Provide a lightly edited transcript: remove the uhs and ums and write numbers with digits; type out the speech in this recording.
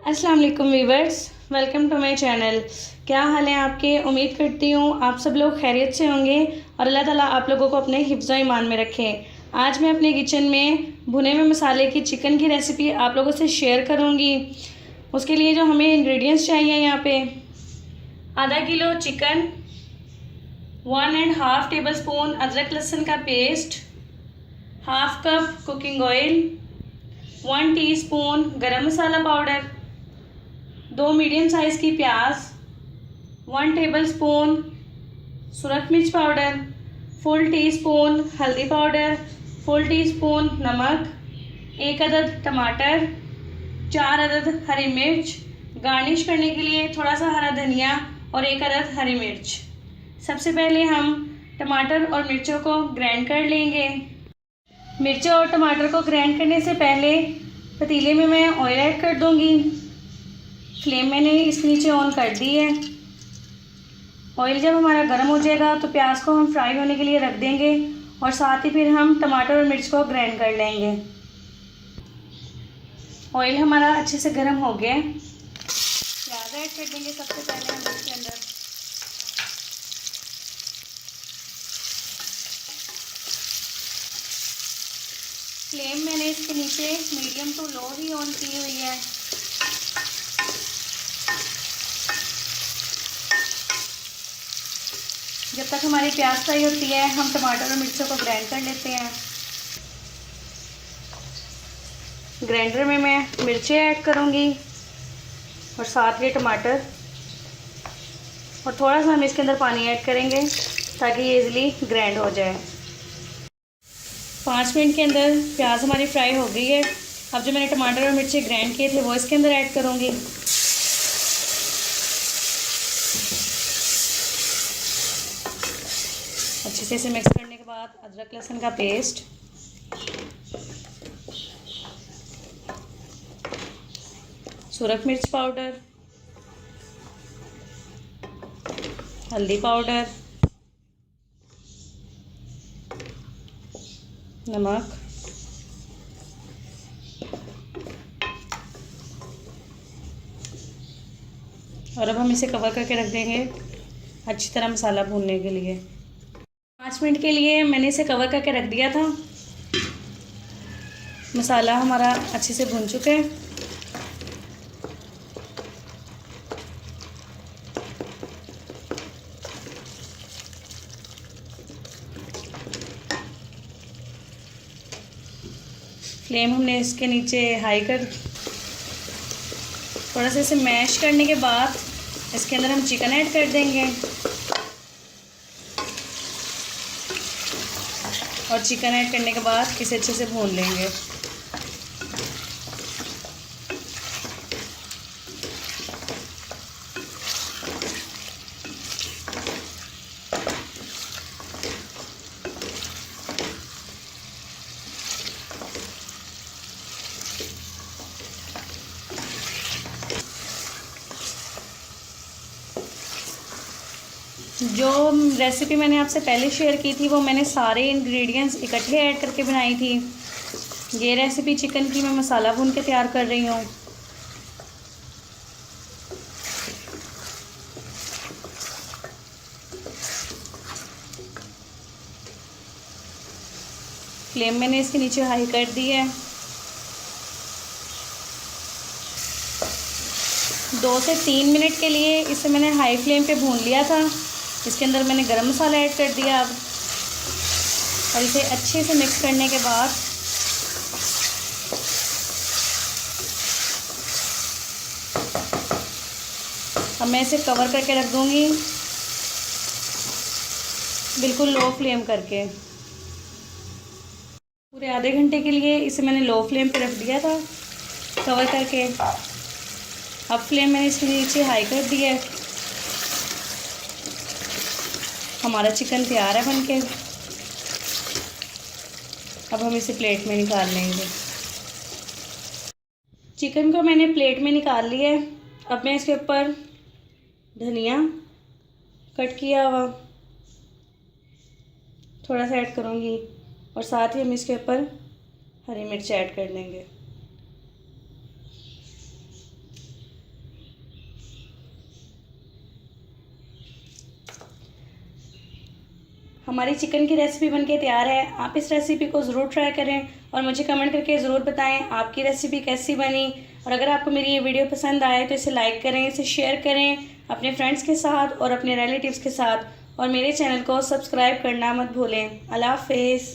अस्सलाम वालेकुम viewers, welcome to my channel. क्या हाल है आपके? उम्मीद करती हूँ आप सब लोग खैरियत से होंगे और अल्लाह ताला आप लोगों को अपने हिफ्ज़ ईमान में रखे। आज मैं अपने किचन में भुने हुए मसाले की चिकन की रेसिपी आप लोगों से शेयर करूँगी। उसके लिए जो हमें इंग्रेडिएंट्स चाहिए, यहाँ पे आधा किलो चिकन, 1.5 टेबल स्पून अदरक लहसुन का paste, half cup cooking oil, 1 teaspoon गरम मसाला पाउडर, 2 मीडियम साइज़ की प्याज, 1 टेबल स्पून सुरख मिर्च पाउडर, फुल टी स्पून हल्दी पाउडर, फुल टी स्पून नमक, 1 अदद टमाटर, 4 अदद हरी मिर्च, गार्निश करने के लिए थोड़ा सा हरा धनिया और 1 अदद हरी मिर्च। सबसे पहले हम टमाटर और मिर्चों को ग्राइंड कर लेंगे। मिर्चों और टमाटर को ग्राइंड करने से पहले पतीले में मैं ऑयल ऐड कर दूंगी। फ्लेम मैंने इसके नीचे ऑन कर दी है। ऑयल जब हमारा गर्म हो जाएगा तो प्याज को हम फ्राई होने के लिए रख देंगे और साथ ही फिर हम टमाटर और मिर्च को ग्राइंड कर लेंगे। ऑयल हमारा अच्छे से गर्म हो गया है। प्याज ऐड कर देंगे सबसे पहले हम इसके अंदर। फ्लेम मैंने इसके नीचे मीडियम टू लो ही ऑन की हुई है। जब तक हमारी प्याज फ्राई होती है हम टमाटर और मिर्चों को ग्राइंड कर लेते हैं। ग्राइंडर में मैं मिर्चें ऐड करूँगी और साथ ही टमाटर, और थोड़ा सा हम इसके अंदर पानी ऐड करेंगे ताकि ये इजीली ग्राइंड हो जाए। 5 मिनट के अंदर प्याज हमारी फ्राई हो गई है। अब जो मैंने टमाटर और मिर्ची ग्राइंड किए थे वो इसके अंदर ऐड करूँगी। अच्छे से इसे मिक्स करने के बाद अदरक लहसुन का पेस्ट, सुरख मिर्च पाउडर, हल्दी पाउडर, नमक, और अब हम इसे कवर करके रख देंगे अच्छी तरह मसाला भूनने के लिए। 5 मिनट के लिए मैंने इसे कवर करके रख दिया था। मसाला हमारा अच्छे से भून चुका है। फ्लेम हमने इसके नीचे हाई कर, थोड़ा सा इसे मैश करने के बाद इसके अंदर हम चिकन ऐड कर देंगे और चिकन ऐड करने के बाद इसे अच्छे से भून लेंगे। जो रेसिपी मैंने आपसे पहले शेयर की थी वो मैंने सारे इंग्रेडिएंट्स इकट्ठे ऐड करके बनाई थी। ये रेसिपी चिकन की मैं मसाला भून के तैयार कर रही हूँ। फ्लेम मैंने इसके नीचे हाई कर दी है। 2 से 3 मिनट के लिए इसे मैंने हाई फ्लेम पे भून लिया था। इसके अंदर मैंने गरम मसाला ऐड कर दिया अब, और इसे अच्छे से मिक्स करने के बाद अब मैं इसे कवर करके रख दूंगी, बिल्कुल लो फ्लेम करके। पूरे आधे घंटे के लिए इसे मैंने लो फ्लेम पे रख दिया था कवर करके। अब फ्लेम मैंने इसके नीचे हाई कर दिया है। हमारा चिकन तैयार है बनके। अब हम इसे प्लेट में निकाल लेंगे। चिकन को मैंने प्लेट में निकाल लिया है। अब मैं इसके ऊपर धनिया कट किया हुआ थोड़ा सा ऐड करूँगी और साथ ही हम इसके ऊपर हरी मिर्च ऐड कर लेंगे। हमारी चिकन की रेसिपी बनके तैयार है। आप इस रेसिपी को ज़रूर ट्राई करें और मुझे कमेंट करके ज़रूर बताएं आपकी रेसिपी कैसी बनी। और अगर आपको मेरी ये वीडियो पसंद आए तो इसे लाइक करें, इसे शेयर करें अपने फ्रेंड्स के साथ और अपने रिलेटिव्स के साथ, और मेरे चैनल को सब्सक्राइब करना मत भूलें। अल्लाह हाफ़िज़।